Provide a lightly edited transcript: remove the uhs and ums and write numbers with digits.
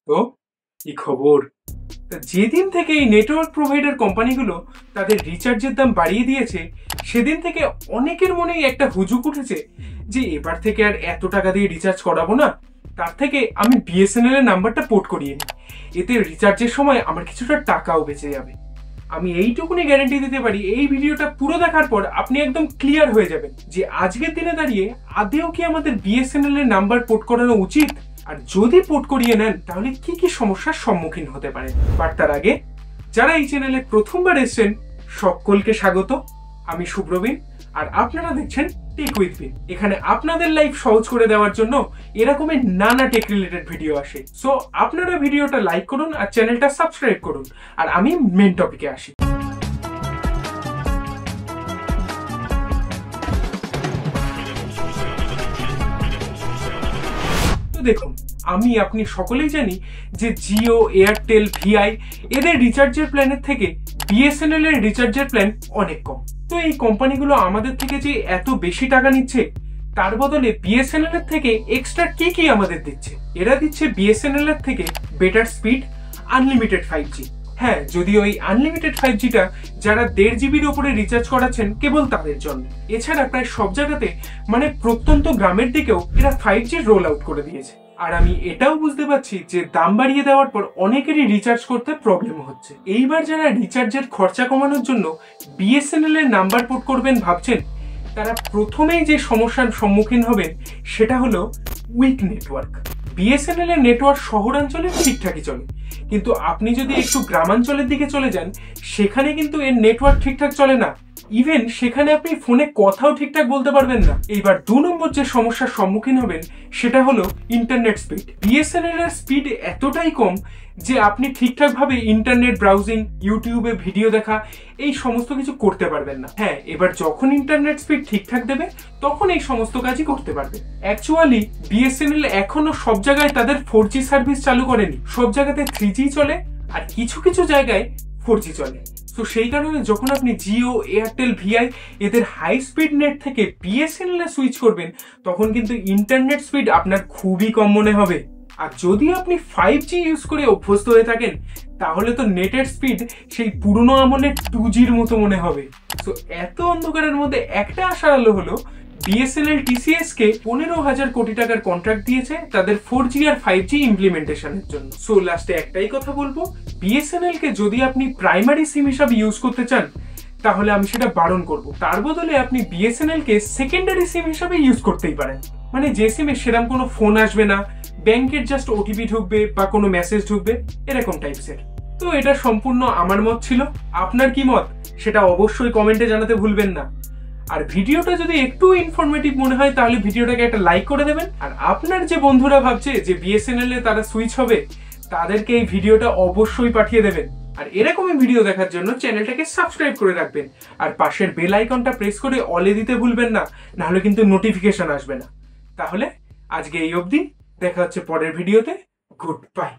তো কি খবর? যেদিন থেকে এই নেটওয়ার্ক প্রোভাইডার কোম্পানিগুলো তাদের রিচার্জের দাম বাড়িয়ে দিয়েছে, সেদিন থেকে অনেকের মনেই একটা হুজুক উঠেছে যে এবার থেকে আর এত টাকা দিয়ে রিচার্জ করাবো না, তার থেকে আমি বিএসএনএল এর নাম্বারটা পোর্ট করিয়ে নিই, এতে রিচার্জের সময় আমার কিছুটা টাকাও বেঁচে যাবে। আমি এইটুকুনি গ্যারান্টি দিতে পারি, এই ভিডিওটা পুরো দেখার পর আপনি একদম ক্লিয়ার হয়ে যাবেন যে আজকের দিনে দাঁড়িয়ে আদেও কি আমাদের বিএসএনএল এর নাম্বার পোর্ট করানো উচিত, আর যদি পোর্ট করিয়ে নেন তাহলে কি কি সমস্যার সম্মুখীন হতে পারেন। বাট তার আগে যারা এই চ্যানেলে প্রথমবার এসেছেন সকলকে স্বাগত। আমি শুভ্রবীন আর আপনারা দেখছেন টেক উইথ বিন। এখানে আপনাদের লাইফ সহজ করে দেওয়ার জন্য এরকমের নানা টেক রিলেটেড ভিডিও আসে। সো আপনারা ভিডিওটা লাইক করুন আর চ্যানেলটা সাবস্ক্রাইব করুন, আর আমি মেন টপিকে আসি। দেখুন, আমি আপনি সকলেই জানি যে জিও, এয়ারটেল, ভিআই এদের রিচার্জের প্ল্যানের থেকে বিএসএনএল এর রিচার্জের প্ল্যান অনেক কম। তো এই কোম্পানিগুলো আমাদের থেকে যে এত বেশি টাকা নিচ্ছে, তার বদলে বিএসএনএল এর থেকে এক্সট্রা কি কি আমাদের দিচ্ছে? এরা দিচ্ছে বিএসএনএল এর থেকে বেটার স্পিড, আনলিমিটেড 5G। হ্যাঁ, যদি ওই আনলিমিটেড 5Gটা যারা 1.5 জিবির ওপরে রিচার্জ করাচ্ছেন কেবল তাদের জন্য। এছাড়া প্রায় সব জায়গাতে, মানে প্রত্যন্ত গ্রামের দিকেও এরা 5G রোল আউট করে দিয়েছে। আর আমি এটাও বুঝতে পারছি যে দাম বাড়িয়ে দেওয়ার পর অনেকেরই রিচার্জ করতে প্রবলেম হচ্ছে। এইবার যারা রিচার্জের খরচা কমানোর জন্য বিএসএনএল এর নাম্বার পোর্ট করবেন ভাবছেন, তারা প্রথমেই যে সমস্যার সম্মুখীন হবেন সেটা হলো উইক নেটওয়ার্ক। বিএসএনএল এর নেটওয়ার্ক শহরাঞ্চলে ঠিকঠাকই চলে, কিন্তু আপনি যদি একটু গ্রামাঞ্চলের দিকে চলে যান, সেখানে কিন্তু এর নেটওয়ার্ক ঠিকঠাক চলে না। ইভেন সেখানে আপনি ফোনে কথাও ঠিকঠাক বলতে পারবেন না। এইবার 2 নম্বর যে সমস্যার সম্মুখীন হবেন সেটা হলো ইন্টারনেট স্পিড। বিএসএনএল এর স্পিড এতটাই কম যে আপনি ঠিকঠাক ভাবে ইন্টারনেট ব্রাউজিং, ইউটিউবে ভিডিও দেখা এই সমস্ত কিছু করতে পারবেন না। হ্যাঁ, এবার যখন ইন্টারনেট স্পিড ঠিকঠাক দেবে তখন এই সমস্ত কাজই করতে পারবে। অ্যাকচুয়ালি বিএসএনএল এখনো সব জায়গায় তাদের 4G সার্ভিস চালু করেনি। সব জায়গাতে 3G চলে আর কিছু কিছু জায়গায় 4G চলে। তো সেই কারণে যখন আপনি জিও, এয়ারটেল, ভিআই এদের হাই স্পিড নেট থেকে বিএসএনএল এ সুইচ করবেন, তখন কিন্তু ইন্টারনেট স্পিড আপনার খুবই কম মনে হবে। আর যদি আপনি 5G ইউজ করে অভ্যস্ত হয়ে থাকেন, তাহলে তো নেটের স্পিড সেই পুরনো আমলের 2G'র মতো মনে হবে। তো এত অন্ধকারের মধ্যে একটা আশার আলো হলো বিএসএনএল টিসিএস কে 15,000 কোটি টাকার কন্ট্রাক্ট দিয়েছে তাদের 4G আর 5G ইমপ্লিমেন্টেশনের জন্য। সো লাস্টে একটাই কথা বলবো, বিএসএনএল কে যদি আপনি প্রাইমারি সিম হিসাবে ইউজ করতে চান তাহলে আমি সেটা বারণ করব। তার বদলে আপনি বিএসএনএল কে সেকেন্ডারি সিম হিসাবে ইউজ করতেই পারেন, মানে যে সিমে সেরকম কোনো ফোন আসবে না, ব্যাংকের জাস্ট ওটিপি ঢুকবে বা কোনো মেসেজ ঢুকবে, এরকম টাইপসের। তো এটা সম্পূর্ণ আমার মত ছিল। আপনার কি মত সেটা অবশ্যই কমেন্টে জানাতে ভুলবেন না। আর ভিডিওটা যদি একটু ইনফরমেটিভ মনে হয় তাহলে ভিডিওটাকে একটা লাইক করে দেবেন। আর আপনার যে বন্ধুরা ভাবছে যে বিএসএনএল এ তারা সুইচ হবে, তাদেরকে এই ভিডিওটা অবশ্যই পাঠিয়ে দেবেন। আর এরকমই ভিডিও দেখার জন্য চ্যানেলটাকে সাবস্ক্রাইব করে রাখবেন, আর পাশের বেল আইকনটা প্রেস করে অলে দিতে ভুলবেন না, নাহলে কিন্তু নোটিফিকেশন আসবে না। তাহলে আজকে এই অবধি, দেখা হচ্ছে পরের ভিডিওতে। Good bye.